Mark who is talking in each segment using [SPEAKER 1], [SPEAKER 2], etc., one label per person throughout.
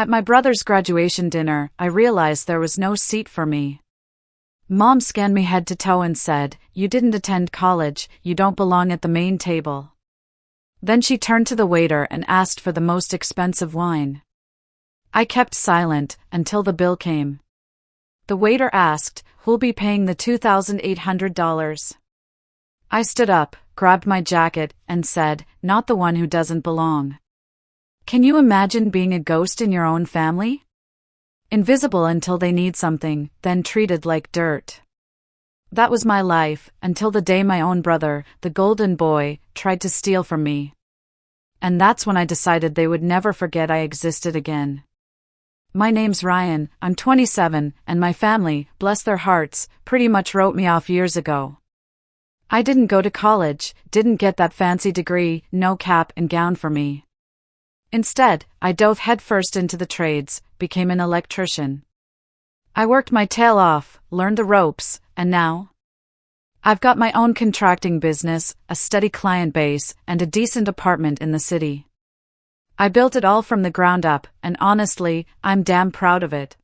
[SPEAKER 1] At my brother's graduation dinner, I realized there was no seat for me. Mom scanned me head to toe and said, "You didn't attend college, you don't belong at the main table." Then she turned to the waiter and asked for the most expensive wine. I kept silent until the bill came. The waiter asked, "Who'll be paying the $2,800? I stood up, grabbed my jacket, and said, "Not the one who doesn't belong." Can you imagine being a ghost in your own family? Invisible until they need something, then treated like dirt. That was my life, until the day my own brother, the golden boy, tried to steal from me. And that's when I decided they would never forget I existed again. My name's Ryan, I'm 27, and my family, bless their hearts, pretty much wrote me off years ago. I didn't go to college, didn't get that fancy degree, no cap and gown for me. Instead, I dove headfirst into the trades, became an electrician. I worked my tail off, learned the ropes, and now? I've got my own contracting business, a steady client base, and a decent apartment in the city. I built it all from the ground up, and honestly, I'm damn proud of it.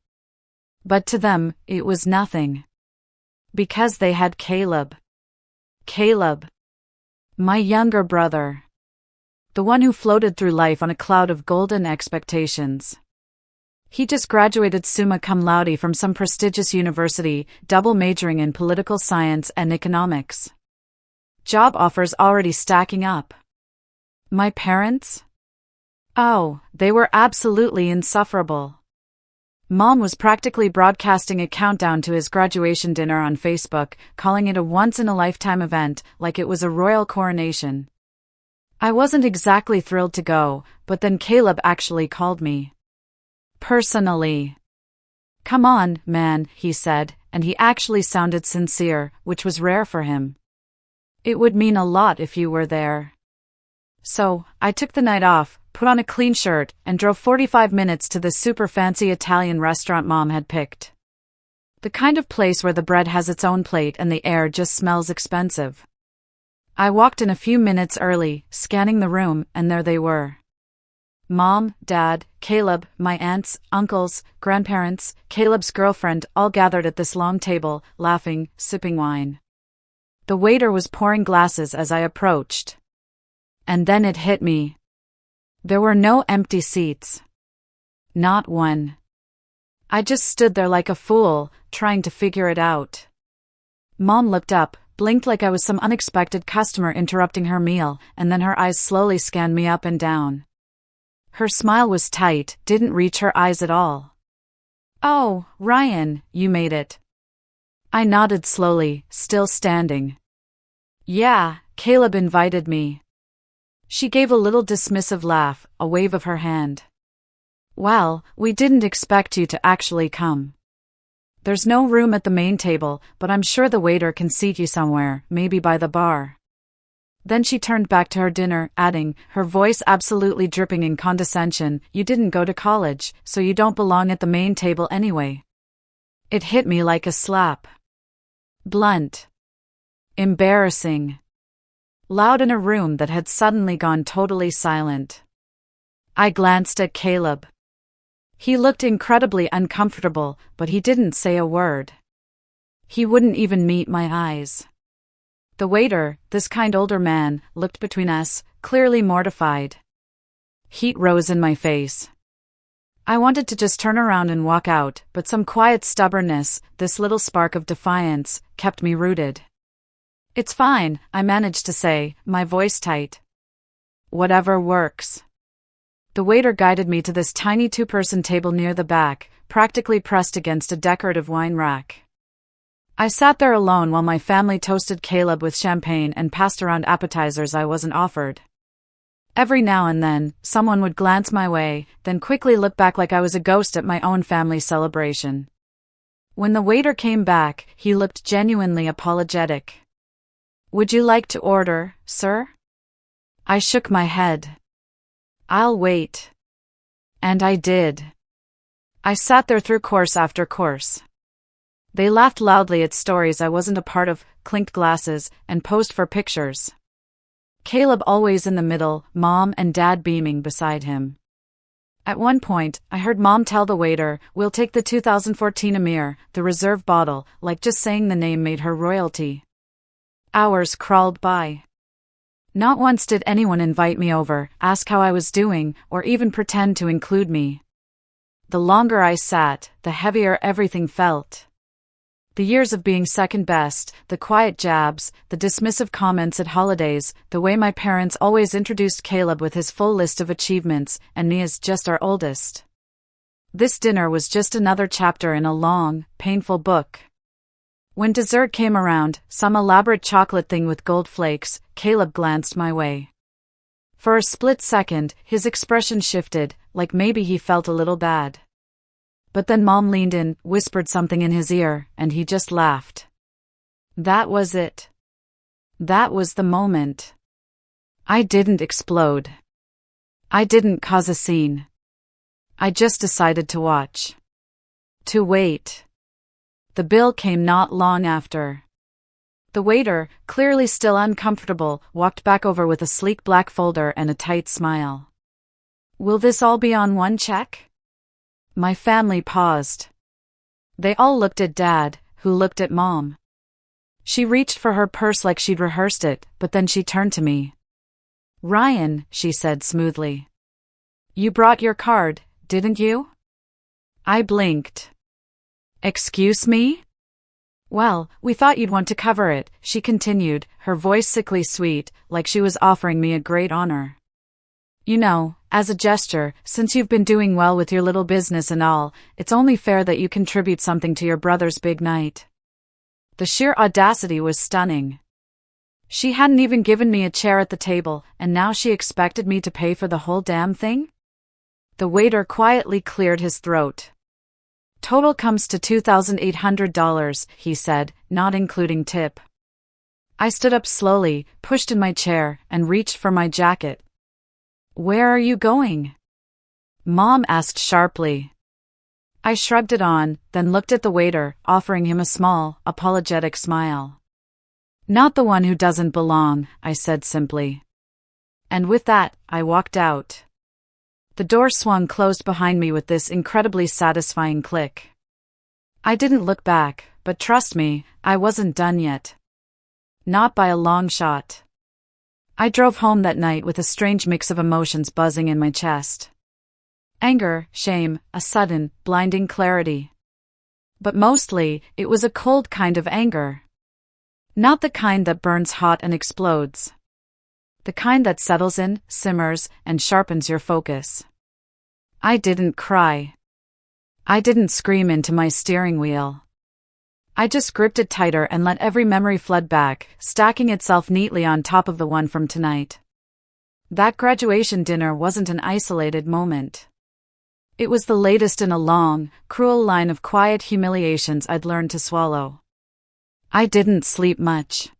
[SPEAKER 1] But to them, it was nothing. Because they had Caleb. Caleb. My younger brother. The one who floated through life on a cloud of golden expectations. He just graduated summa cum laude from some prestigious university, double majoring in political science and economics. Job offers already stacking up. My parents? Oh, they were absolutely insufferable. Mom was practically broadcasting a countdown to his graduation dinner on Facebook, calling it a once-in-a-lifetime event, like it was a royal coronation. I wasn't exactly thrilled to go, but then Caleb actually called me. Personally. "Come on, man," he said, and he actually sounded sincere, which was rare for him. "It would mean a lot if you were there." So, I took the night off, put on a clean shirt, and drove 45 minutes to the super fancy Italian restaurant Mom had picked. The kind of place where the bread has its own plate and the air just smells expensive. I walked in a few minutes early, scanning the room, and there they were. Mom, Dad, Caleb, my aunts, uncles, grandparents, Caleb's girlfriend, all gathered at this long table, laughing, sipping wine. The waiter was pouring glasses as I approached. And then it hit me. There were no empty seats. Not one. I just stood there like a fool, trying to figure it out. Mom looked up, blinked like I was some unexpected customer interrupting her meal, and then her eyes slowly scanned me up and down. Her smile was tight, didn't reach her eyes at all. "Oh, Ryan, you made it." I nodded slowly, still standing. "Yeah, Caleb invited me." She gave a little dismissive laugh, a wave of her hand. "Well, we didn't expect you to actually come. There's no room at the main table, but I'm sure the waiter can seat you somewhere, maybe by the bar." Then she turned back to her dinner, adding, her voice absolutely dripping in condescension, "You didn't go to college, so you don't belong at the main table anyway." It hit me like a slap. Blunt. Embarrassing. Loud in a room that had suddenly gone totally silent. I glanced at Caleb. He looked incredibly uncomfortable, but he didn't say a word. He wouldn't even meet my eyes. The waiter, this kind older man, looked between us, clearly mortified. Heat rose in my face. I wanted to just turn around and walk out, but some quiet stubbornness, this little spark of defiance, kept me rooted. "It's fine," I managed to say, my voice tight. "Whatever works." The waiter guided me to this tiny two-person table near the back, practically pressed against a decorative wine rack. I sat there alone while my family toasted Caleb with champagne and passed around appetizers I wasn't offered. Every now and then, someone would glance my way, then quickly look back like I was a ghost at my own family celebration. When the waiter came back, he looked genuinely apologetic. "Would you like to order, sir?" I shook my head. "I'll wait." And I did. I sat there through course after course. They laughed loudly at stories I wasn't a part of, clinked glasses, and posed for pictures. Caleb always in the middle, Mom and Dad beaming beside him. At one point, I heard Mom tell the waiter, "We'll take the 2014 Amir, the reserve bottle," like just saying the name made her royalty. Hours crawled by. Not once did anyone invite me over, ask how I was doing, or even pretend to include me. The longer I sat, the heavier everything felt. The years of being second best, the quiet jabs, the dismissive comments at holidays, the way my parents always introduced Caleb with his full list of achievements, and me as just our oldest. This dinner was just another chapter in a long, painful book. When dessert came around, some elaborate chocolate thing with gold flakes, Caleb glanced my way. For a split second, his expression shifted, like maybe he felt a little bad. But then Mom leaned in, whispered something in his ear, and he just laughed. That was it. That was the moment. I didn't explode. I didn't cause a scene. I just decided to watch. To wait. The bill came not long after. The waiter, clearly still uncomfortable, walked back over with a sleek black folder and a tight smile. "Will this all be on one check?" My family paused. They all looked at Dad, who looked at Mom. She reached for her purse like she'd rehearsed it, but then she turned to me. "Ryan," she said smoothly. "You brought your card, didn't you?" I blinked. "Excuse me?" "Well, we thought you'd want to cover it," she continued, her voice sickly sweet, like she was offering me a great honor. "You know, as a gesture, since you've been doing well with your little business and all, it's only fair that you contribute something to your brother's big night." The sheer audacity was stunning. She hadn't even given me a chair at the table, and now she expected me to pay for the whole damn thing? The waiter quietly cleared his throat. "Total comes to $2,800, he said, not including tip. I stood up slowly, pushed in my chair, and reached for my jacket. "Where are you going?" Mom asked sharply. I shrugged it on, then looked at the waiter, offering him a small, apologetic smile. "Not the one who doesn't belong," I said simply. And with that, I walked out. The door swung closed behind me with this incredibly satisfying click. I didn't look back, but trust me, I wasn't done yet. Not by a long shot. I drove home that night with a strange mix of emotions buzzing in my chest. Anger, shame, a sudden, blinding clarity. But mostly, it was a cold kind of anger. Not the kind that burns hot and explodes. The kind that settles in, simmers, and sharpens your focus. I didn't cry. I didn't scream into my steering wheel. I just gripped it tighter and let every memory flood back, stacking itself neatly on top of the one from tonight. That graduation dinner wasn't an isolated moment. It was the latest in a long, cruel line of quiet humiliations I'd learned to swallow. I didn't sleep much.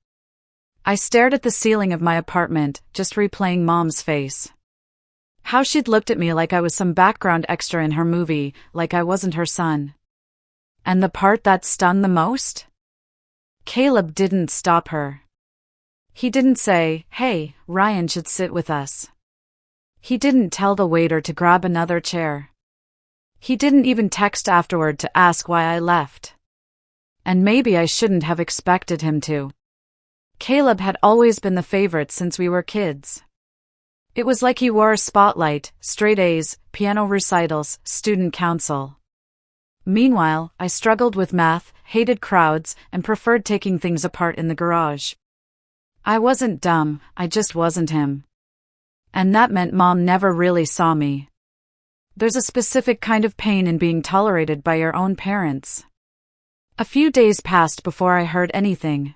[SPEAKER 1] I stared at the ceiling of my apartment, just replaying Mom's face. How she'd looked at me like I was some background extra in her movie, like I wasn't her son. And the part that stung the most? Caleb didn't stop her. He didn't say, "Hey, Ryan should sit with us." He didn't tell the waiter to grab another chair. He didn't even text afterward to ask why I left. And maybe I shouldn't have expected him to. Caleb had always been the favorite since we were kids. It was like he wore a spotlight, straight A's, piano recitals, student council. Meanwhile, I struggled with math, hated crowds, and preferred taking things apart in the garage. I wasn't dumb, I just wasn't him. And that meant Mom never really saw me. There's a specific kind of pain in being tolerated by your own parents. A few days passed before I heard anything.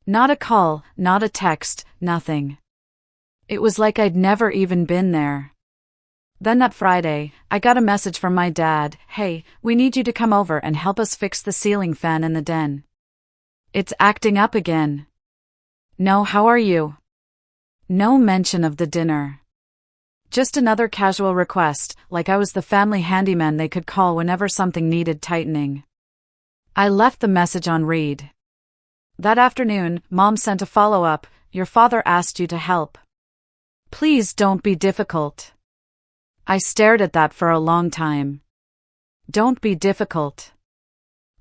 [SPEAKER 1] Not a call, not a text, nothing. It was like I'd never even been there. Then that Friday, I got a message from my dad, "Hey, we need you to come over and help us fix the ceiling fan in the den. It's acting up again." No, "How are you?" No mention of the dinner. Just another casual request, like I was the family handyman they could call whenever something needed tightening. I left the message on read. That afternoon, Mom sent a follow-up, "Your father asked you to help. Please don't be difficult." I stared at that for a long time. Don't be difficult.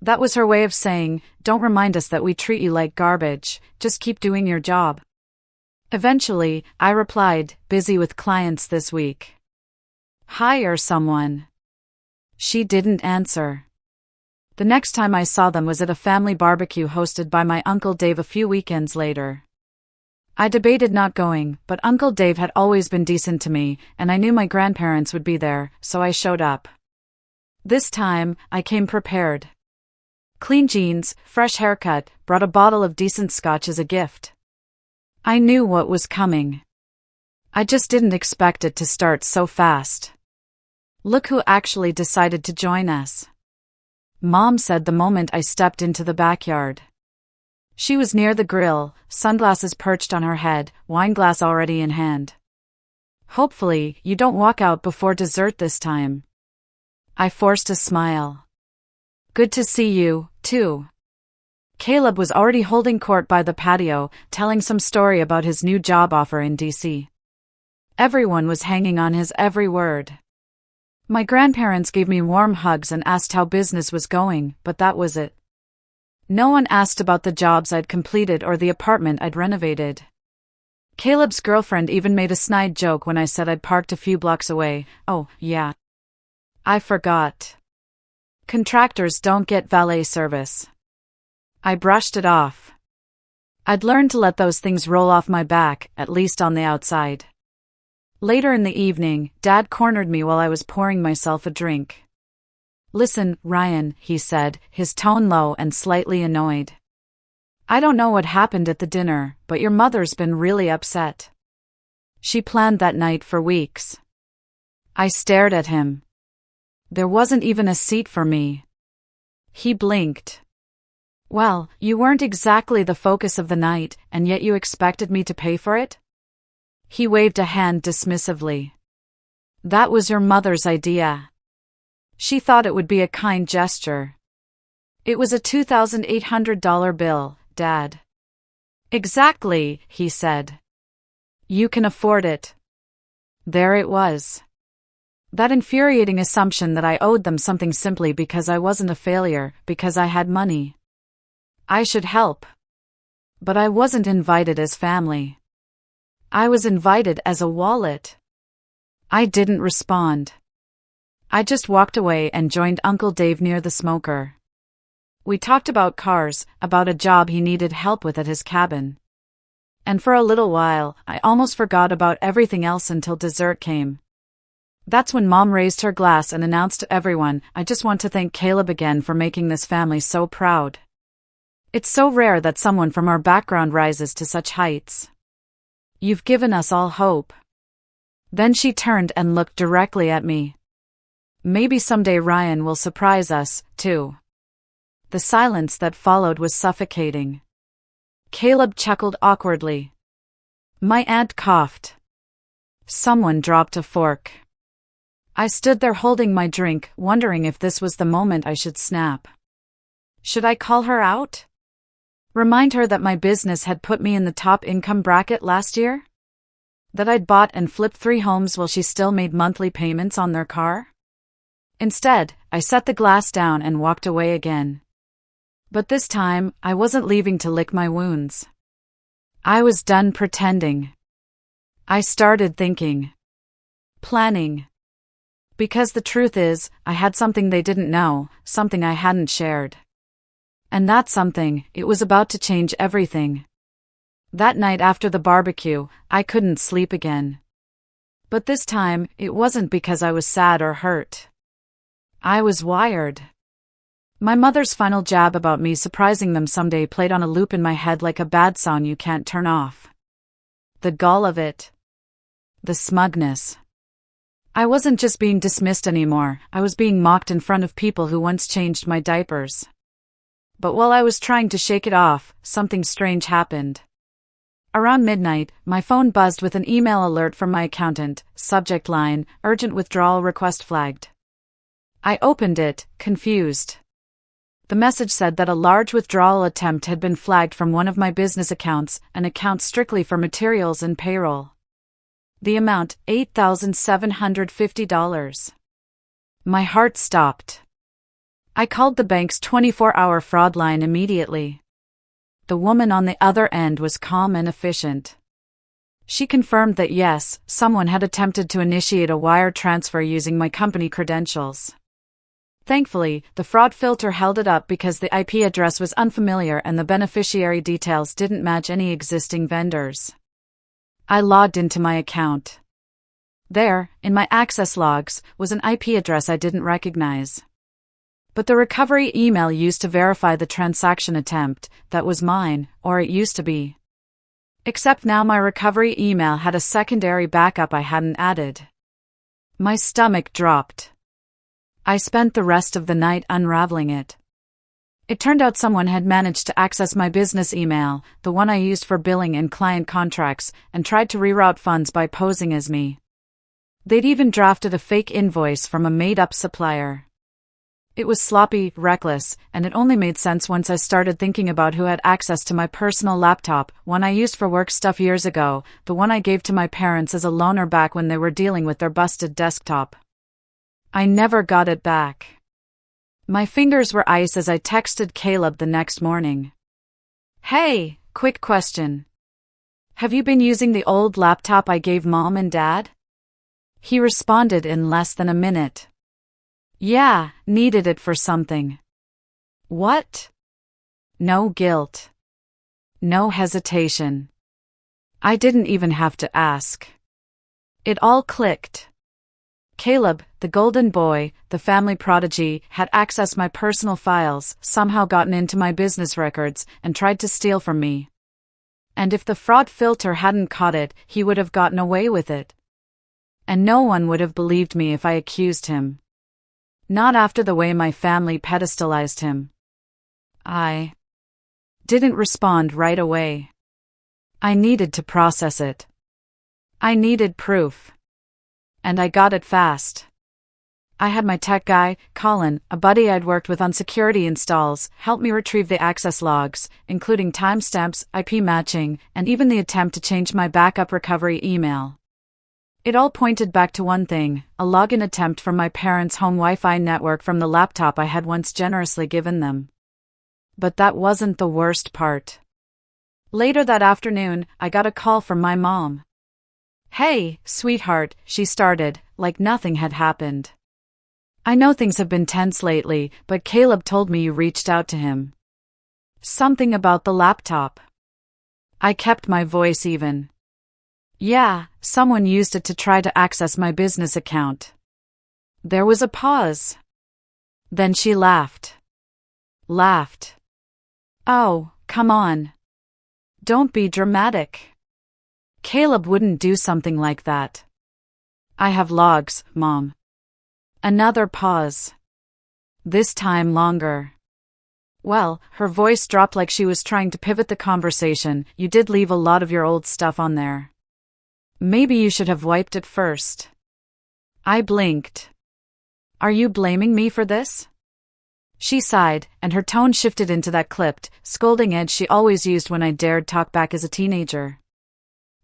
[SPEAKER 1] That was her way of saying, don't remind us that we treat you like garbage, just keep doing your job. Eventually, I replied, busy with clients this week. Hire someone. She didn't answer. The next time I saw them was at a family barbecue hosted by my Uncle Dave a few weekends later. I debated not going, but Uncle Dave had always been decent to me, and I knew my grandparents would be there, so I showed up. This time, I came prepared. Clean jeans, fresh haircut, brought a bottle of decent scotch as a gift. I knew what was coming. I just didn't expect it to start so fast. Look who actually decided to join us. Mom said the moment I stepped into the backyard. She was near the grill, sunglasses perched on her head, wine glass already in hand. Hopefully, you don't walk out before dessert this time. I forced a smile. Good to see you, too. Caleb was already holding court by the patio, telling some story about his new job offer in DC. Everyone was hanging on his every word. My grandparents gave me warm hugs and asked how business was going, but that was it. No one asked about the jobs I'd completed or the apartment I'd renovated. Caleb's girlfriend even made a snide joke when I said I'd parked a few blocks away. Oh, yeah. I forgot. Contractors don't get valet service. I brushed it off. I'd learned to let those things roll off my back, at least on the outside. Later in the evening, Dad cornered me while I was pouring myself a drink. Listen, Ryan, he said, his tone low and slightly annoyed. I don't know what happened at the dinner, but your mother's been really upset. She planned that night for weeks. I stared at him. There wasn't even a seat for me. He blinked. Well, you weren't exactly the focus of the night, and yet you expected me to pay for it? He waved a hand dismissively. That was your mother's idea. She thought it would be a kind gesture. It was a $2,800 bill, Dad. Exactly, he said. You can afford it. There it was. That infuriating assumption that I owed them something simply because I wasn't a failure, because I had money. I should help. But I wasn't invited as family. I was invited as a wallet. I didn't respond. I just walked away and joined Uncle Dave near the smoker. We talked about cars, about a job he needed help with at his cabin. And for a little while, I almost forgot about everything else until dessert came. That's when Mom raised her glass and announced to everyone, I just want to thank Caleb again for making this family so proud. It's so rare that someone from our background rises to such heights. You've given us all hope. Then she turned and looked directly at me. Maybe someday Ryan will surprise us, too. The silence that followed was suffocating. Caleb chuckled awkwardly. My aunt coughed. Someone dropped a fork. I stood there holding my drink, wondering if this was the moment I should snap. Should I call her out? Remind her that my business had put me in the top income bracket last year? That I'd bought and flipped 3 homes while she still made monthly payments on their car? Instead, I set the glass down and walked away again. But this time, I wasn't leaving to lick my wounds. I was done pretending. I started thinking. Planning. Because the truth is, I had something they didn't know, something I hadn't shared. And that something, it was about to change everything. That night after the barbecue, I couldn't sleep again. But this time, it wasn't because I was sad or hurt. I was wired. My mother's final jab about me surprising them someday played on a loop in my head like a bad song you can't turn off. The gall of it. The smugness. I wasn't just being dismissed anymore, I was being mocked in front of people who once changed my diapers. But while I was trying to shake it off, something strange happened. Around midnight, my phone buzzed with an email alert from my accountant, subject line, urgent withdrawal request flagged. I opened it, confused. The message said that a large withdrawal attempt had been flagged from one of my business accounts, an account strictly for materials and payroll. The amount, $8,750. My heart stopped. I called the bank's 24-hour fraud line immediately. The woman on the other end was calm and efficient. She confirmed that yes, someone had attempted to initiate a wire transfer using my company credentials. Thankfully, the fraud filter held it up because the IP address was unfamiliar and the beneficiary details didn't match any existing vendors. I logged into my account. There, in my access logs, was an IP address I didn't recognize. But the recovery email used to verify the transaction attempt, that was mine, or it used to be. Except now my recovery email had a secondary backup I hadn't added. My stomach dropped. I spent the rest of the night unraveling it. It turned out someone had managed to access my business email, the one I used for billing and client contracts, and tried to reroute funds by posing as me. They'd even drafted a fake invoice from a made-up supplier. It was sloppy, reckless, and it only made sense once I started thinking about who had access to my personal laptop, one I used for work stuff years ago, the one I gave to my parents as a loaner back when they were dealing with their busted desktop. I never got it back. My fingers were ice as I texted Caleb the next morning. Hey, quick question. Have you been using the old laptop I gave Mom and Dad? He responded in less than a minute. Yeah, needed it for something. What? No guilt. No hesitation. I didn't even have to ask. It all clicked. Caleb, the golden boy, the family prodigy, had accessed my personal files, somehow gotten into my business records, and tried to steal from me. And if the fraud filter hadn't caught it, he would have gotten away with it. And no one would have believed me if I accused him. Not after the way my family pedestalized him. I didn't respond right away. I needed to process it. I needed proof. And I got it fast. I had my tech guy, Colin, a buddy I'd worked with on security installs, help me retrieve the access logs, including timestamps, IP matching, and even the attempt to change my backup recovery email. It all pointed back to one thing, a login attempt from my parents' home Wi-Fi network from the laptop I had once generously given them. But that wasn't the worst part. Later that afternoon, I got a call from my mom. Hey, sweetheart, she started, like nothing had happened. I know things have been tense lately, but Caleb told me you reached out to him. Something about the laptop. I kept my voice even. Yeah, someone used it to try to access my business account. There was a pause. Then she laughed. Laughed. Oh, come on. Don't be dramatic. Caleb wouldn't do something like that. I have logs, Mom. Another pause. This time longer. Well, her voice dropped like she was trying to pivot the conversation. You did leave a lot of your old stuff on there. Maybe you should have wiped it first. I blinked. Are you blaming me for this? She sighed, and her tone shifted into that clipped, scolding edge she always used when I dared talk back as a teenager.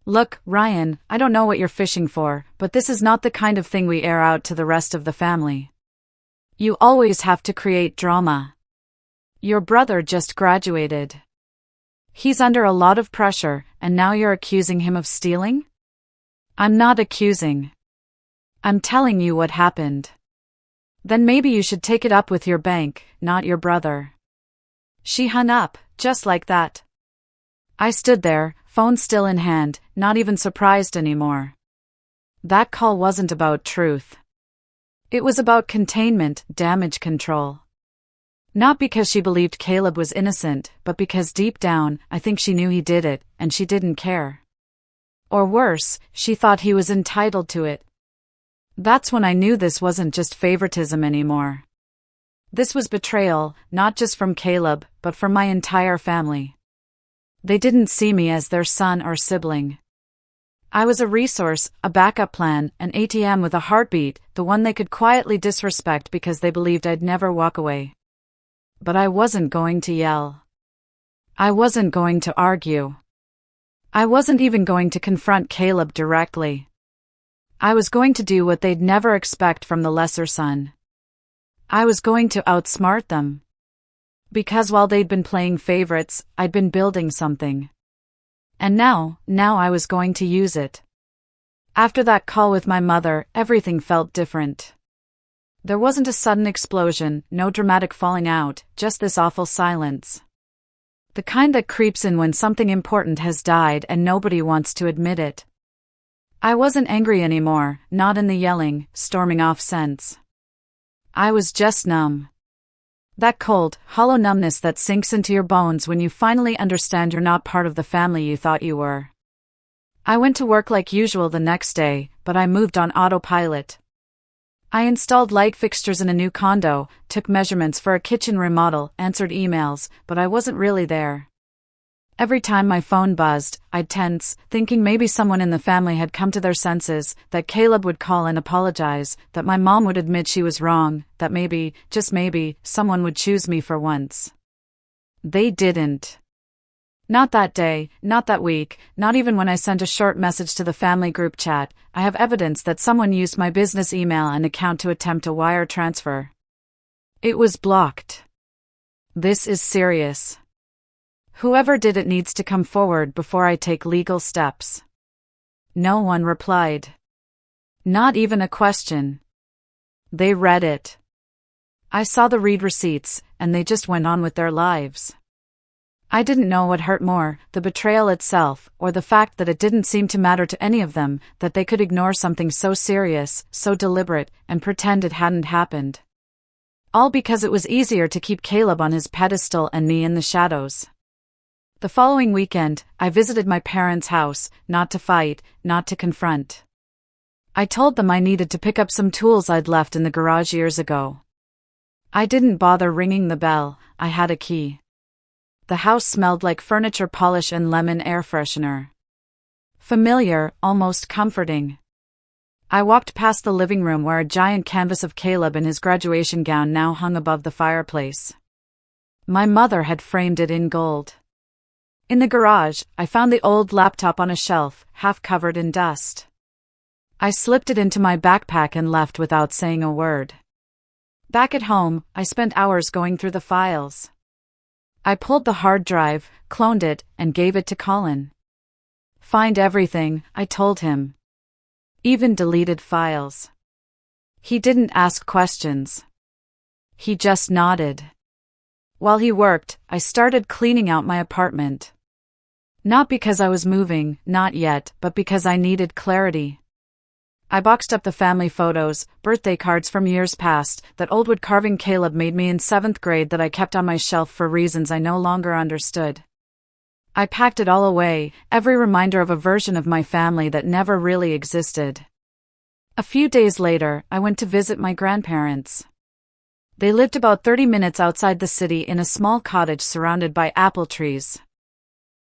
[SPEAKER 1] Look, Ryan, I don't know what you're fishing for, but this is not the kind of thing we air out to the rest of the family. You always have to create drama. Your brother just graduated. He's under a lot of pressure, and now you're accusing him of stealing? I'm not accusing. I'm telling you what happened. Then maybe you should take it up with your bank, not your brother. She hung up, just like that. I stood there, phone still in hand, not even surprised anymore. That call wasn't about truth. It was about containment, damage control. Not because she believed Caleb was innocent, but because deep down, I think she knew he did it, and she didn't care. Or worse, she thought he was entitled to it. That's when I knew this wasn't just favoritism anymore. This was betrayal, not just from Caleb, but from my entire family. They didn't see me as their son or sibling. I was a resource, a backup plan, an ATM with a heartbeat, the one they could quietly disrespect because they believed I'd never walk away. But I wasn't going to yell. I wasn't going to argue. I wasn't even going to confront Caleb directly. I was going to do what they'd never expect from the lesser son. I was going to outsmart them. Because while they'd been playing favorites, I'd been building something. And now I was going to use it. After that call with my mother, everything felt different. There wasn't a sudden explosion, no dramatic falling out, just this awful silence. The kind that creeps in when something important has died and nobody wants to admit it. I wasn't angry anymore, not in the yelling, storming off sense. I was just numb. That cold, hollow numbness that sinks into your bones when you finally understand you're not part of the family you thought you were. I went to work like usual the next day, but I moved on autopilot. I installed light fixtures in a new condo, took measurements for a kitchen remodel, answered emails, but I wasn't really there. Every time my phone buzzed, I'd tense, thinking maybe someone in the family had come to their senses, that Caleb would call and apologize, that my mom would admit she was wrong, that maybe, just maybe, someone would choose me for once. They didn't. Not that day, not that week, not even when I sent a short message to the family group chat. I have evidence that someone used my business email and account to attempt a wire transfer. It was blocked. This is serious. Whoever did it needs to come forward before I take legal steps. No one replied. Not even a question. They read it. I saw the read receipts, and they just went on with their lives. I didn't know what hurt more, the betrayal itself, or the fact that it didn't seem to matter to any of them, that they could ignore something so serious, so deliberate, and pretend it hadn't happened. All because it was easier to keep Caleb on his pedestal and me in the shadows. The following weekend, I visited my parents' house, not to fight, not to confront. I told them I needed to pick up some tools I'd left in the garage years ago. I didn't bother ringing the bell, I had a key. The house smelled like furniture polish and lemon air freshener. Familiar, almost comforting. I walked past the living room where a giant canvas of Caleb in his graduation gown now hung above the fireplace. My mother had framed it in gold. In the garage, I found the old laptop on a shelf, half covered in dust. I slipped it into my backpack and left without saying a word. Back at home, I spent hours going through the files. I pulled the hard drive, cloned it, and gave it to Colin. Find everything, I told him. Even deleted files. He didn't ask questions. He just nodded. While he worked, I started cleaning out my apartment. Not because I was moving, not yet, but because I needed clarity. I boxed up the family photos, birthday cards from years past, that old wood carving Caleb made me in 7th grade that I kept on my shelf for reasons I no longer understood. I packed it all away, every reminder of a version of my family that never really existed. A few days later, I went to visit my grandparents. They lived about 30 minutes outside the city in a small cottage surrounded by apple trees.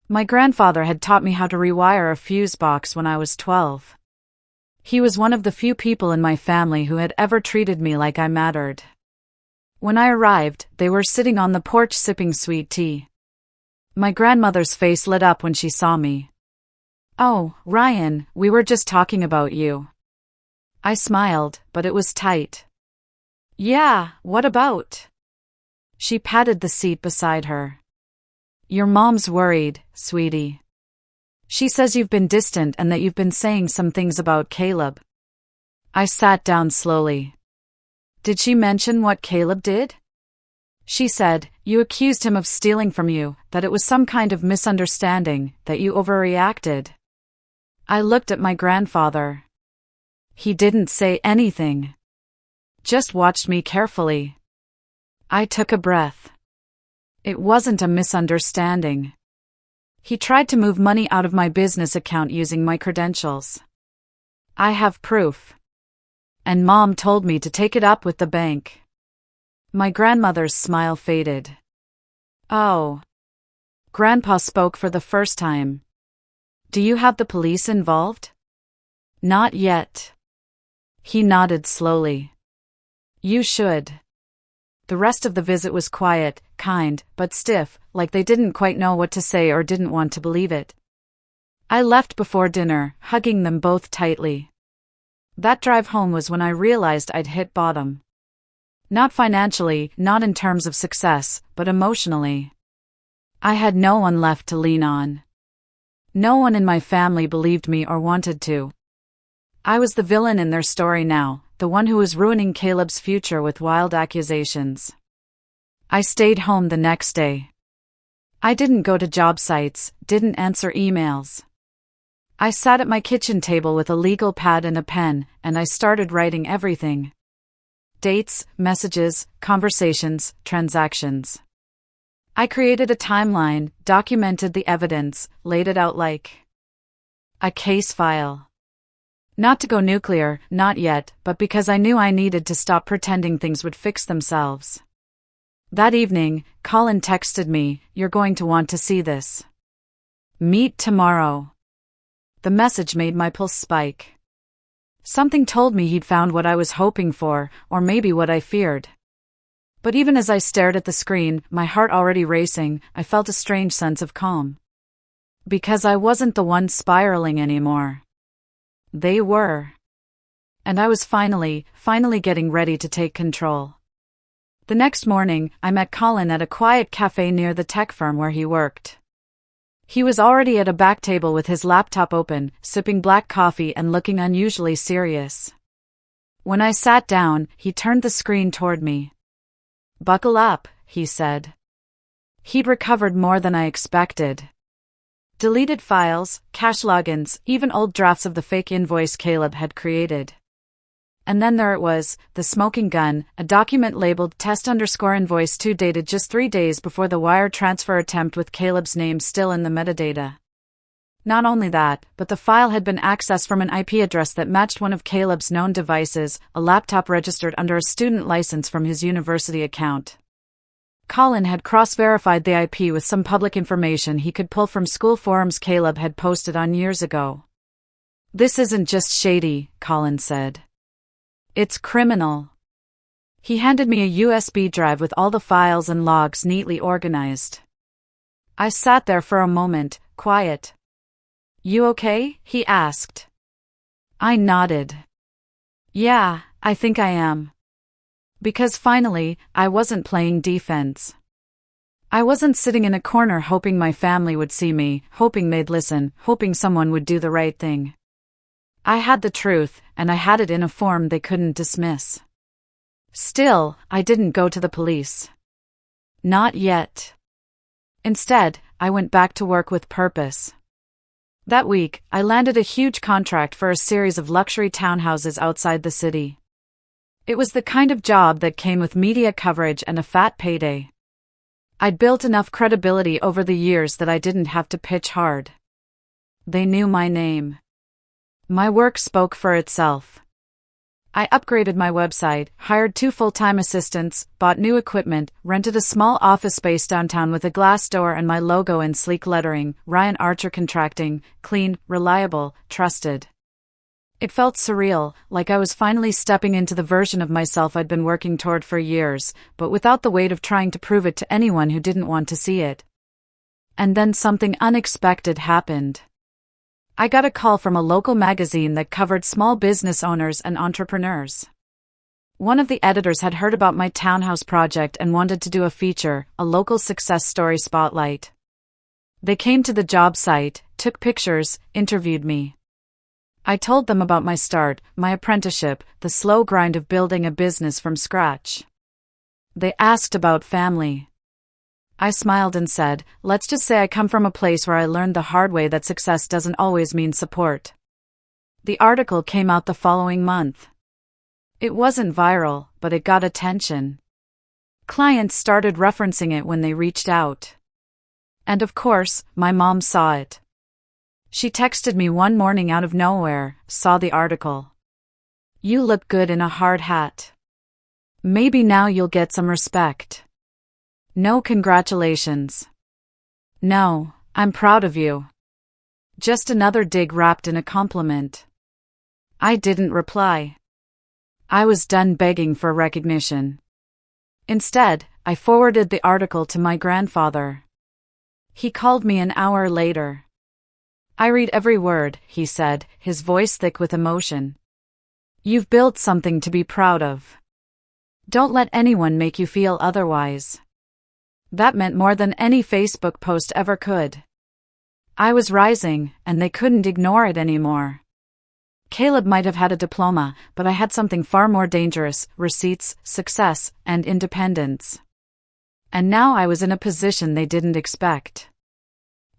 [SPEAKER 1] My grandfather had taught me how to rewire a fuse box when I was 12. He was one of the few people in my family who had ever treated me like I mattered. When I arrived, they were sitting on the porch sipping sweet tea. My grandmother's face lit up when she saw me. "Oh, Ryan, we were just talking about you." I smiled, but it was tight. "Yeah, what about?" She patted the seat beside her. "Your mom's worried, sweetie. She says you've been distant and that you've been saying some things about Caleb." I sat down slowly. "Did she mention what Caleb did?" She said, "You accused him of stealing from you, that it was some kind of misunderstanding, that you overreacted." I looked at my grandfather. He didn't say anything. Just watched me carefully. I took a breath. It wasn't a misunderstanding. He tried to move money out of my business account using my credentials. I have proof. And Mom told me to take it up with the bank. My grandmother's smile faded. "Oh." Grandpa spoke for the first time. "Do you have the police involved?" "Not yet." He nodded slowly. "You should." The rest of the visit was quiet, kind, but stiff, like they didn't quite know what to say or didn't want to believe it. I left before dinner, hugging them both tightly. That drive home was when I realized I'd hit bottom. Not financially, not in terms of success, but emotionally. I had no one left to lean on. No one in my family believed me or wanted to. I was the villain in their story now, the one who was ruining Caleb's future with wild accusations. I stayed home the next day. I didn't go to job sites, didn't answer emails. I sat at my kitchen table with a legal pad and a pen, and I started writing everything. Dates, messages, conversations, transactions. I created a timeline, documented the evidence, laid it out like a case file. Not to go nuclear, not yet, but because I knew I needed to stop pretending things would fix themselves. That evening, Colin texted me, "You're going to want to see this. Meet tomorrow." The message made my pulse spike. Something told me he'd found what I was hoping for, or maybe what I feared. But even as I stared at the screen, my heart already racing, I felt a strange sense of calm. Because I wasn't the one spiraling anymore. They were. And I was finally getting ready to take control. The next morning, I met Colin at a quiet cafe near the tech firm where he worked. He was already at a back table with his laptop open, sipping black coffee and looking unusually serious. When I sat down, he turned the screen toward me. "Buckle up," he said. He'd recovered more than I expected. Deleted files, cache logins, even old drafts of the fake invoice Caleb had created. And then there it was, the smoking gun, a document labeled test_invoice2 dated just 3 days before the wire transfer attempt with Caleb's name still in the metadata. Not only that, but the file had been accessed from an IP address that matched one of Caleb's known devices, a laptop registered under a student license from his university account. Colin had cross-verified the IP with some public information he could pull from school forums Caleb had posted on years ago. "This isn't just shady," Colin said. "It's criminal." He handed me a USB drive with all the files and logs neatly organized. I sat there for a moment, quiet. "You okay?" he asked. I nodded. "Yeah, I think I am." Because finally, I wasn't playing defense. I wasn't sitting in a corner hoping my family would see me, hoping they'd listen, hoping someone would do the right thing. I had the truth, and I had it in a form they couldn't dismiss. Still, I didn't go to the police. Not yet. Instead, I went back to work with purpose. That week, I landed a huge contract for a series of luxury townhouses outside the city. It was the kind of job that came with media coverage and a fat payday. I'd built enough credibility over the years that I didn't have to pitch hard. They knew my name. My work spoke for itself. I upgraded my website, hired 2 full-time assistants, bought new equipment, rented a small office space downtown with a glass door and my logo in sleek lettering, Ryan Archer Contracting, clean, reliable, trusted. It felt surreal, like I was finally stepping into the version of myself I'd been working toward for years, but without the weight of trying to prove it to anyone who didn't want to see it. And then something unexpected happened. I got a call from a local magazine that covered small business owners and entrepreneurs. One of the editors had heard about my townhouse project and wanted to do a feature, a local success story spotlight. They came to the job site, took pictures, interviewed me. I told them about my start, my apprenticeship, the slow grind of building a business from scratch. They asked about family. I smiled and said, "Let's just say I come from a place where I learned the hard way that success doesn't always mean support." The article came out the following month. It wasn't viral, but it got attention. Clients started referencing it when they reached out. And of course, my mom saw it. She texted me one morning out of nowhere, saw the article. "You look good in a hard hat. Maybe now you'll get some respect." No congratulations. No, "I'm proud of you." Just another dig wrapped in a compliment. I didn't reply. I was done begging for recognition. Instead, I forwarded the article to my grandfather. He called me an hour later. "I read every word," he said, his voice thick with emotion. You've built something to be proud of. Don't let anyone make you feel otherwise. That meant more than any Facebook post ever could. I was rising, and they couldn't ignore it anymore. Caleb might have had a diploma, but I had something far more dangerous: receipts, success, and independence. And now I was in a position they didn't expect.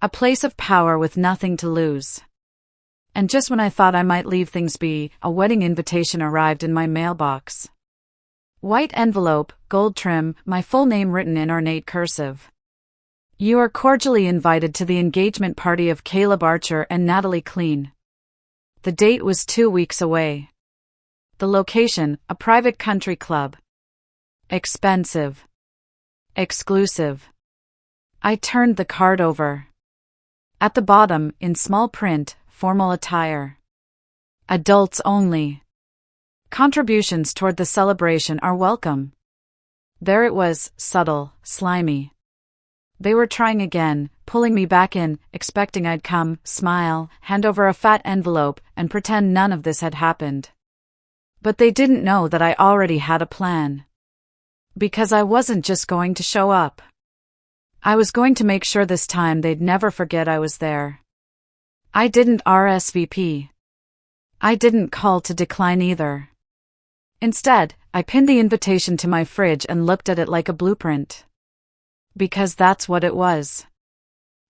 [SPEAKER 1] A place of power with nothing to lose. And just when I thought I might leave things be, a wedding invitation arrived in my mailbox. White envelope, gold trim, my full name written in ornate cursive. You are cordially invited to the engagement party of Caleb Archer and Natalie Clean. The date was 2 weeks away. The location, a private country club. Expensive. Exclusive. I turned the card over. At the bottom, in small print, formal attire. Adults only. Contributions toward the celebration are welcome. There it was, subtle, slimy. They were trying again, pulling me back in, expecting I'd come, smile, hand over a fat envelope, and pretend none of this had happened. But they didn't know that I already had a plan. Because I wasn't just going to show up. I was going to make sure this time they'd never forget I was there. I didn't RSVP. I didn't call to decline either. Instead, I pinned the invitation to my fridge and looked at it like a blueprint. Because that's what it was.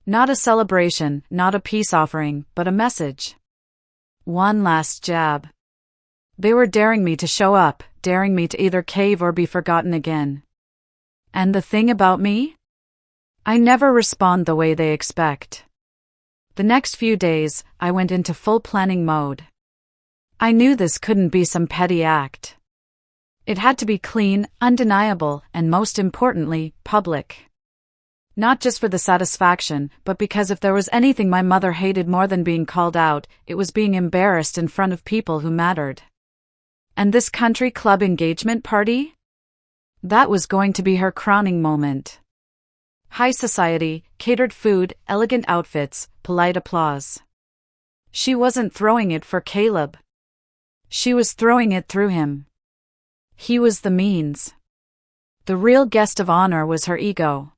[SPEAKER 1] Not a celebration, not a peace offering, but a message. One last jab. They were daring me to show up, daring me to either cave or be forgotten again. And the thing about me? I never respond the way they expect. The next few days, I went into full planning mode. I knew this couldn't be some petty act. It had to be clean, undeniable, and most importantly, public. Not just for the satisfaction, but because if there was anything my mother hated more than being called out, it was being embarrassed in front of people who mattered. And this country club engagement party? That was going to be her crowning moment. High society, catered food, elegant outfits, polite applause. She wasn't throwing it for Caleb. She was throwing it through him. He was the means. The real guest of honor was her ego.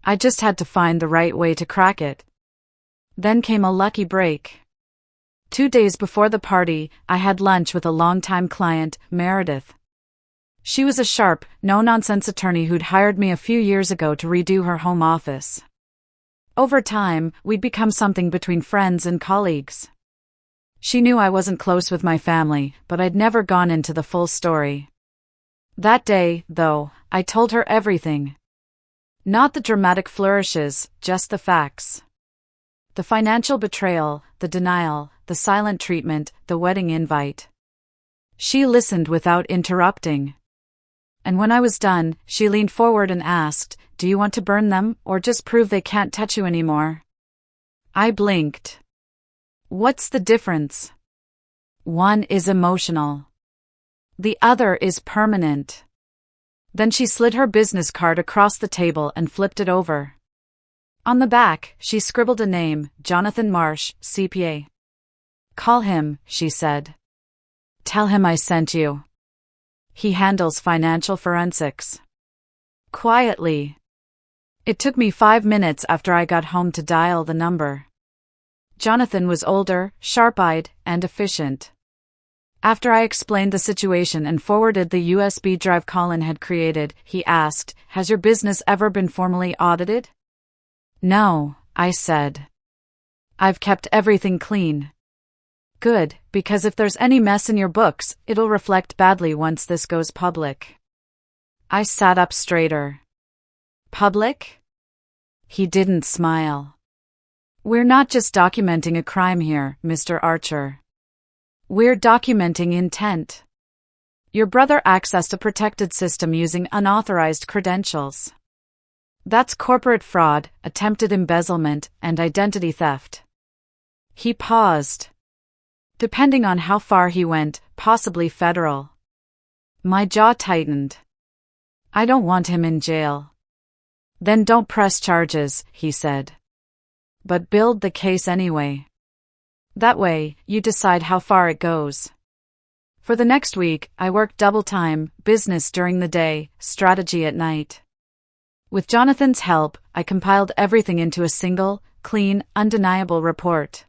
[SPEAKER 1] I just had to find the right way to crack it. Then came a lucky break. 2 days before the party, I had lunch with a longtime client, Meredith. She was a sharp, no-nonsense attorney who'd hired me a few years ago to redo her home office. Over time, we'd become something between friends and colleagues. She knew I wasn't close with my family, but I'd never gone into the full story. That day, though, I told her everything. Not the dramatic flourishes, just the facts. The financial betrayal, the denial, the silent treatment, the wedding invite. She listened without interrupting. And when I was done, she leaned forward and asked, "Do you want to burn them, or just prove they can't touch you anymore?" I blinked. What's the difference? One is emotional. The other is permanent. Then she slid her business card across the table and flipped it over. On the back, she scribbled a name, Jonathan Marsh, CPA. "Call him," she said. "Tell him I sent you. He handles financial forensics." Quietly. It took me 5 minutes after I got home to dial the number. Jonathan was older, sharp-eyed, and efficient. After I explained the situation and forwarded the USB drive Colin had created, he asked, "Has your business ever been formally audited?" "No," I said. "I've kept everything clean." "Good, because if there's any mess in your books, it'll reflect badly once this goes public." I sat up straighter. "Public?" He didn't smile. "We're not just documenting a crime here, Mr. Archer. We're documenting intent. Your brother accessed a protected system using unauthorized credentials. That's corporate fraud, attempted embezzlement, and identity theft." He paused. "Depending on how far he went, possibly federal." My jaw tightened. "I don't want him in jail." "Then don't press charges," he said. "But build the case anyway. That way, you decide how far it goes." For the next week, I worked double time, business during the day, strategy at night. With Jonathan's help, I compiled everything into a single, clean, undeniable report.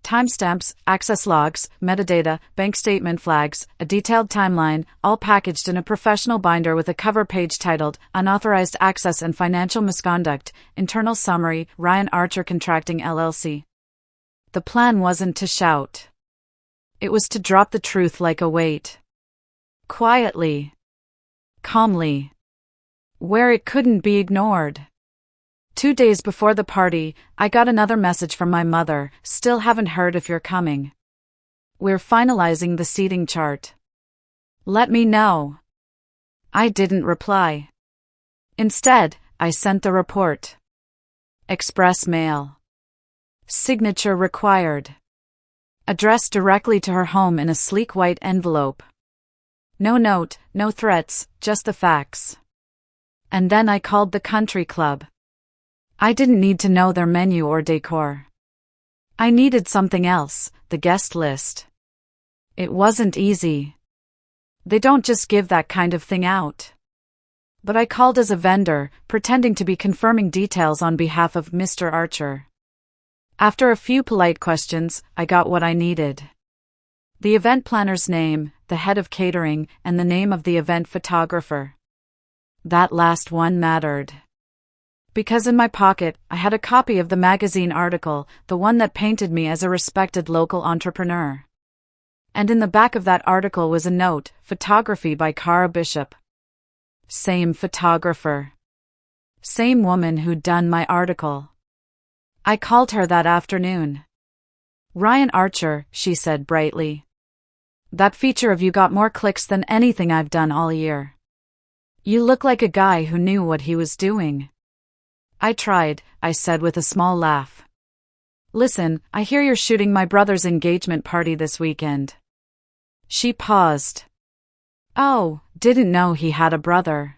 [SPEAKER 1] Timestamps, access logs, metadata, bank statement flags, a detailed timeline, all packaged in a professional binder with a cover page titled Unauthorized Access and Financial Misconduct, Internal Summary, Ryan Archer Contracting LLC. The plan wasn't to shout. It was to drop the truth like a weight. Quietly. Calmly. Where it couldn't be ignored. 2 days before the party, I got another message from my mother, "Still haven't heard if you're coming. We're finalizing the seating chart. Let me know." I didn't reply. Instead, I sent the report. Express mail. Signature required. Addressed directly to her home in a sleek white envelope. No note, no threats, just the facts. And then I called the country club. I didn't need to know their menu or decor. I needed something else, the guest list. It wasn't easy. They don't just give that kind of thing out. But I called as a vendor, pretending to be confirming details on behalf of Mr. Archer. After a few polite questions, I got what I needed. The event planner's name, the head of catering, and the name of the event photographer. That last one mattered. Because in my pocket, I had a copy of the magazine article, the one that painted me as a respected local entrepreneur. And in the back of that article was a note, photography by Cara Bishop. Same photographer. Same woman who'd done my article. I called her that afternoon. "Ryan Archer," she said brightly. "That feature of you got more clicks than anything I've done all year. You look like a guy who knew what he was doing." "I tried," I said with a small laugh. "Listen, I hear you're shooting my brother's engagement party this weekend." She paused. "Oh, didn't know he had a brother."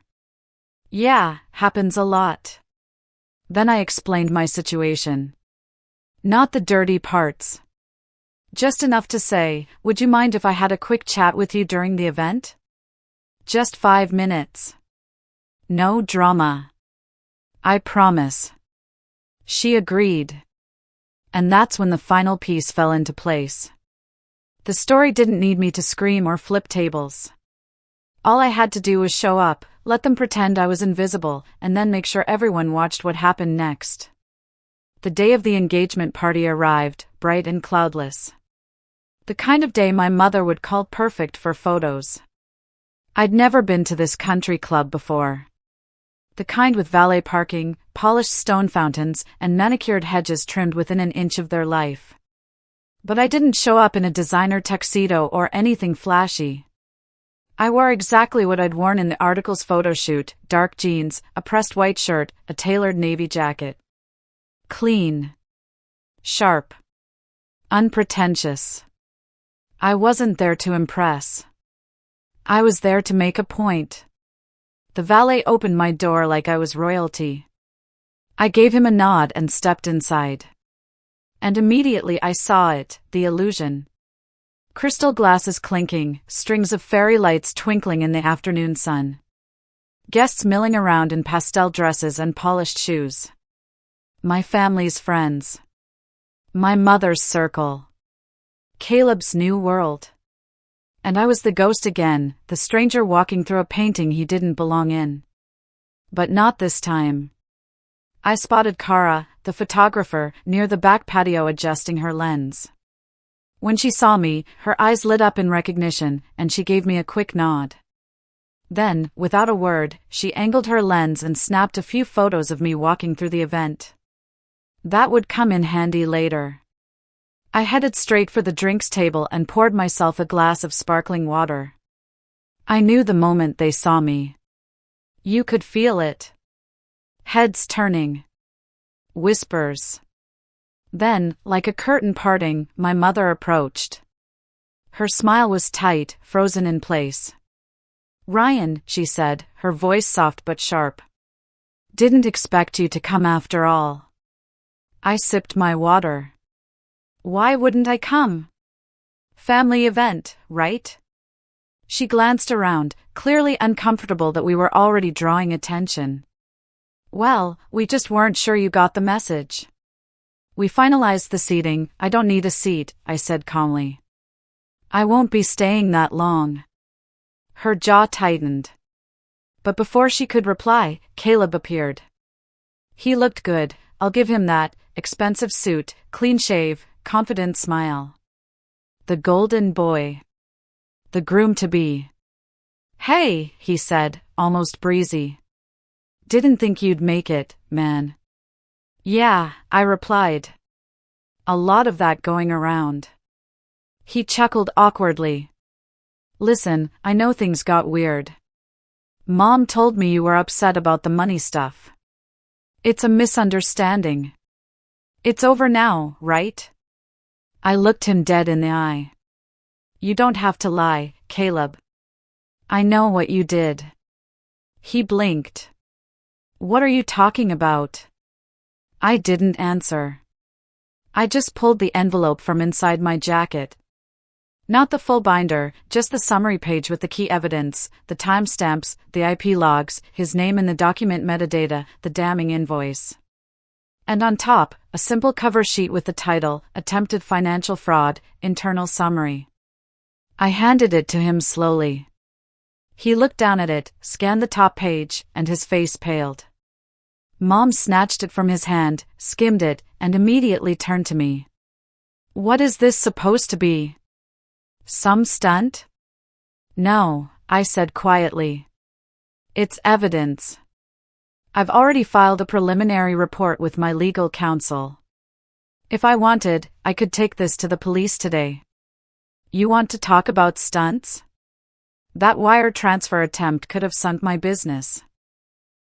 [SPEAKER 1] "Yeah, happens a lot." Then I explained my situation. Not the dirty parts. Just enough to say, "Would you mind if I had a quick chat with you during the event? Just 5 minutes. No drama. I promise." She agreed. And that's when the final piece fell into place. The story didn't need me to scream or flip tables. All I had to do was show up, let them pretend I was invisible, and then make sure everyone watched what happened next. The day of the engagement party arrived, bright and cloudless. The kind of day my mother would call perfect for photos. I'd never been to this country club before. The kind with valet parking, polished stone fountains, and manicured hedges trimmed within an inch of their life. But I didn't show up in a designer tuxedo or anything flashy. I wore exactly what I'd worn in the article's photo shoot: dark jeans, a pressed white shirt, a tailored navy jacket. Clean. Sharp. Unpretentious. I wasn't there to impress. I was there to make a point. The valet opened my door like I was royalty. I gave him a nod and stepped inside. And immediately I saw it, the illusion. Crystal glasses clinking, strings of fairy lights twinkling in the afternoon sun. Guests milling around in pastel dresses and polished shoes. My family's friends. My mother's circle. Caleb's new world. And I was the ghost again, the stranger walking through a painting he didn't belong in. But not this time. I spotted Cara, the photographer, near the back patio adjusting her lens. When she saw me, her eyes lit up in recognition, and she gave me a quick nod. Then, without a word, she angled her lens and snapped a few photos of me walking through the event. That would come in handy later. I headed straight for the drinks table and poured myself a glass of sparkling water. I knew the moment they saw me. You could feel it. Heads turning. Whispers. Then, like a curtain parting, my mother approached. Her smile was tight, frozen in place. "Ryan," she said, her voice soft but sharp. "Didn't expect you to come after all." I sipped my water. Why wouldn't I come? Family event, right? She glanced around, clearly uncomfortable that we were already drawing attention. Well, we just weren't sure you got the message. We finalized the seating. I don't need a seat, I said calmly. I won't be staying that long. Her jaw tightened. But before she could reply, Caleb appeared. He looked good, I'll give him that, expensive suit, clean shave, confident smile. The golden boy. The groom-to-be. Hey, he said, almost breezy. Didn't think you'd make it, man. Yeah, I replied. A lot of that going around. He chuckled awkwardly. Listen, I know things got weird. Mom told me you were upset about the money stuff. It's a misunderstanding. It's over now, right? I looked him dead in the eye. You don't have to lie, Caleb. I know what you did. He blinked. What are you talking about? I didn't answer. I just pulled the envelope from inside my jacket. Not the full binder, just the summary page with the key evidence, the timestamps, the IP logs, his name in the document metadata, the damning invoice. And on top, a simple cover sheet with the title, Attempted Financial Fraud, Internal Summary. I handed it to him slowly. He looked down at it, scanned the top page, and his face paled. Mom snatched it from his hand, skimmed it, and immediately turned to me. What is this supposed to be? Some stunt? No, I said quietly. It's evidence. I've already filed a preliminary report with my legal counsel. If I wanted, I could take this to the police today. You want to talk about stunts? That wire transfer attempt could have sunk my business.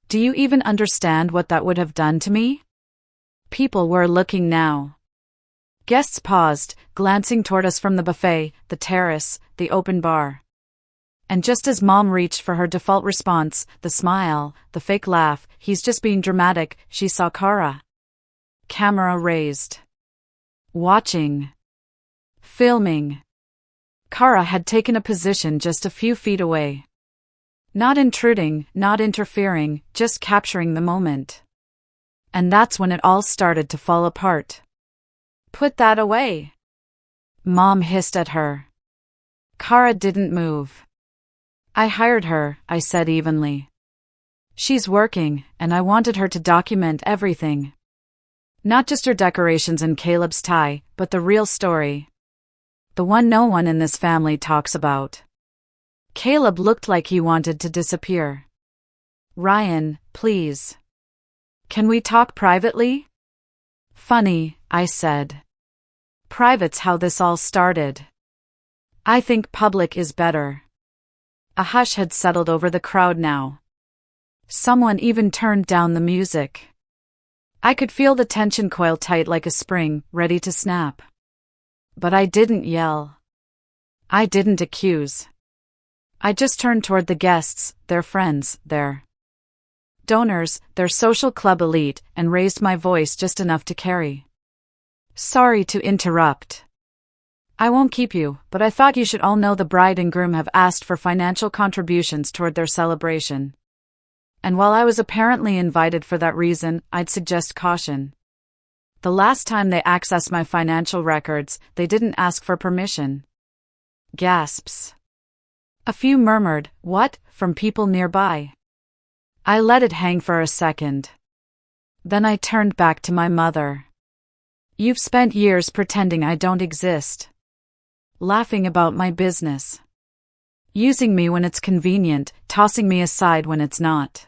[SPEAKER 1] Do you even understand what that would have done to me? People were looking now. Guests paused, glancing toward us from the buffet, the terrace, the open bar. And just as Mom reached for her default response, the smile, the fake laugh, he's just being dramatic, she saw Kara. Camera raised. Watching. Filming. Kara had taken a position just a few feet away. Not intruding, not interfering, just capturing the moment. And that's when it all started to fall apart. Put that away. Mom hissed at her. Kara didn't move. I hired her, I said evenly. She's working, and I wanted her to document everything. Not just her decorations and Caleb's tie, but the real story. The one no one in this family talks about. Caleb looked like he wanted to disappear. Ryan, please. Can we talk privately? Funny, I said. Private's how this all started. I think public is better. A hush had settled over the crowd now. Someone even turned down the music. I could feel the tension coil tight like a spring, ready to snap. But I didn't yell. I didn't accuse. I just turned toward the guests, their friends, their donors, their social club elite, and raised my voice just enough to carry. Sorry to interrupt. I won't keep you, but I thought you should all know the bride and groom have asked for financial contributions toward their celebration. And while I was apparently invited for that reason, I'd suggest caution. The last time they accessed my financial records, they didn't ask for permission. Gasps. A few murmured, "What?" from people nearby. I let it hang for a second. Then I turned back to my mother. You've spent years pretending I don't exist. Laughing about my business. Using me when it's convenient, tossing me aside when it's not.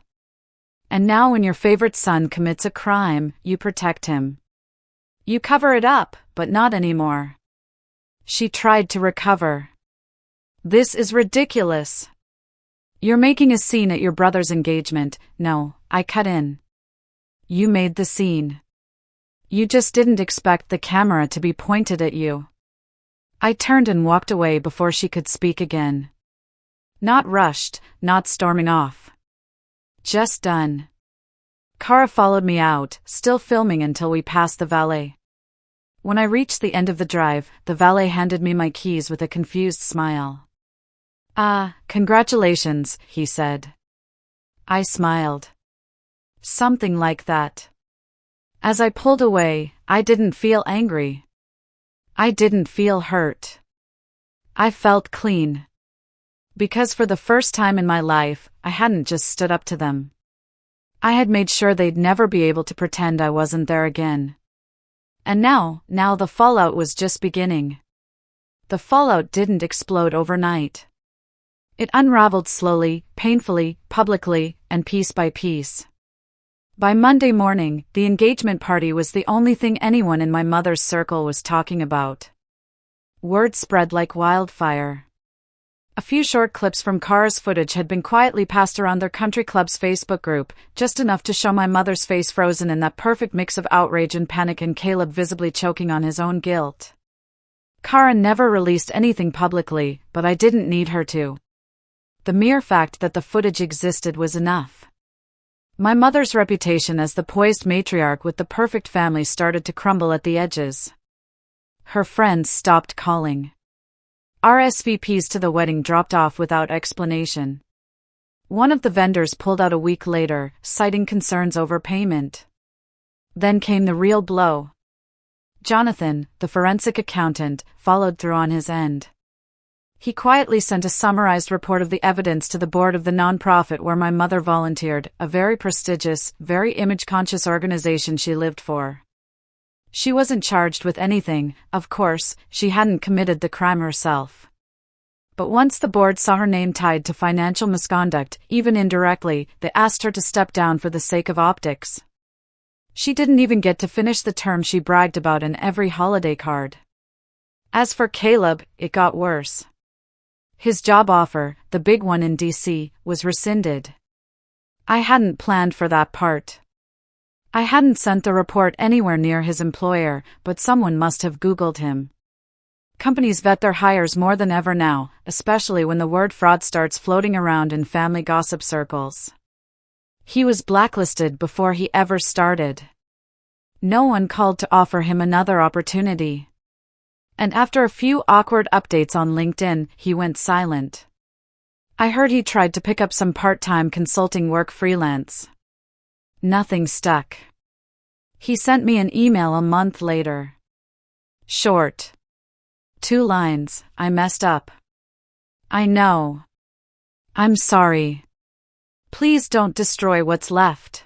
[SPEAKER 1] And now when your favorite son commits a crime, you protect him. You cover it up, but not anymore. She tried to recover. This is ridiculous. You're making a scene at your brother's engagement. No, I cut in. You made the scene. You just didn't expect the camera to be pointed at you. I turned and walked away before she could speak again. Not rushed, not storming off. Just done. Kara followed me out, still filming until we passed the valet. When I reached the end of the drive, the valet handed me my keys with a confused smile. "Ah, congratulations," he said. I smiled. Something like that. As I pulled away, I didn't feel angry. I didn't feel hurt. I felt clean. Because for the first time in my life, I hadn't just stood up to them. I had made sure they'd never be able to pretend I wasn't there again. And now the fallout was just beginning. The fallout didn't explode overnight. It unraveled slowly, painfully, publicly, and piece by piece. By Monday morning, the engagement party was the only thing anyone in my mother's circle was talking about. Word spread like wildfire. A few short clips from Kara's footage had been quietly passed around their country club's Facebook group, just enough to show my mother's face frozen in that perfect mix of outrage and panic and Caleb visibly choking on his own guilt. Kara never released anything publicly, but I didn't need her to. The mere fact that the footage existed was enough. My mother's reputation as the poised matriarch with the perfect family started to crumble at the edges. Her friends stopped calling. RSVPs to the wedding dropped off without explanation. One of the vendors pulled out a week later, citing concerns over payment. Then came the real blow. Jonathan, the forensic accountant, followed through on his end. He quietly sent a summarized report of the evidence to the board of the nonprofit where my mother volunteered, a very prestigious, very image-conscious organization she lived for. She wasn't charged with anything, of course, she hadn't committed the crime herself. But once the board saw her name tied to financial misconduct, even indirectly, they asked her to step down for the sake of optics. She didn't even get to finish the term she bragged about in every holiday card. As for Caleb, it got worse. His job offer, the big one in DC, was rescinded. I hadn't planned for that part. I hadn't sent the report anywhere near his employer, but someone must have Googled him. Companies vet their hires more than ever now, especially when the word fraud starts floating around in family gossip circles. He was blacklisted before he ever started. No one called to offer him another opportunity. And after a few awkward updates on LinkedIn, he went silent. I heard he tried to pick up some part-time consulting work freelance. Nothing stuck. He sent me an email a month later. Short. 2 lines, I messed up. I know. I'm sorry. Please don't destroy what's left.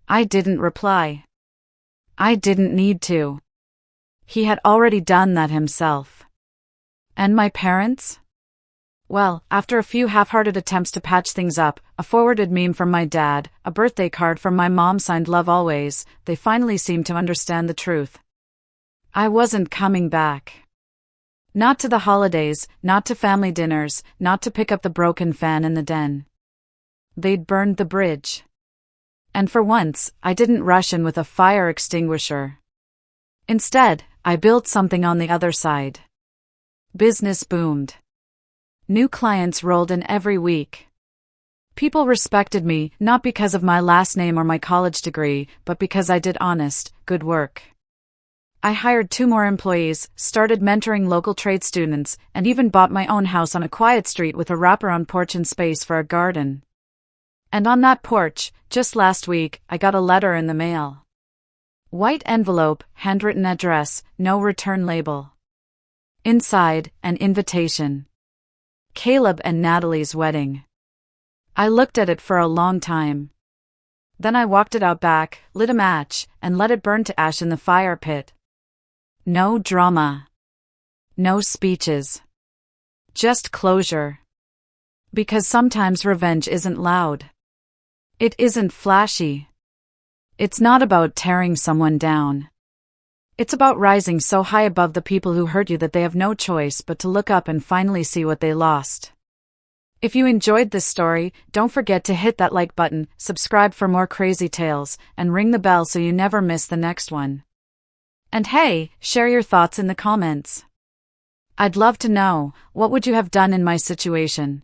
[SPEAKER 1] I didn't reply. I didn't need to. He had already done that himself. And my parents? Well, after a few half-hearted attempts to patch things up, a forwarded meme from my dad, a birthday card from my mom signed Love Always, they finally seemed to understand the truth. I wasn't coming back. Not to the holidays, not to family dinners, not to pick up the broken fan in the den. They'd burned the bridge. And for once, I didn't rush in with a fire extinguisher. Instead, I built something on the other side. Business boomed. New clients rolled in every week. People respected me, not because of my last name or my college degree, but because I did honest, good work. I hired 2 more employees, started mentoring local trade students, and even bought my own house on a quiet street with a wraparound porch and space for a garden. And on that porch, just last week, I got a letter in the mail. White envelope, handwritten address, no return label. Inside, an invitation. Caleb and Natalie's wedding. I looked at it for a long time. Then I walked it out back, lit a match, and let it burn to ash in the fire pit. No drama. No speeches. Just closure. Because sometimes revenge isn't loud. It isn't flashy. It's not about tearing someone down. It's about rising so high above the people who hurt you that they have no choice but to look up and finally see what they lost. If you enjoyed this story, don't forget to hit that like button, subscribe for more crazy tales, and ring the bell so you never miss the next one. And hey, share your thoughts in the comments. I'd love to know, what would you have done in my situation?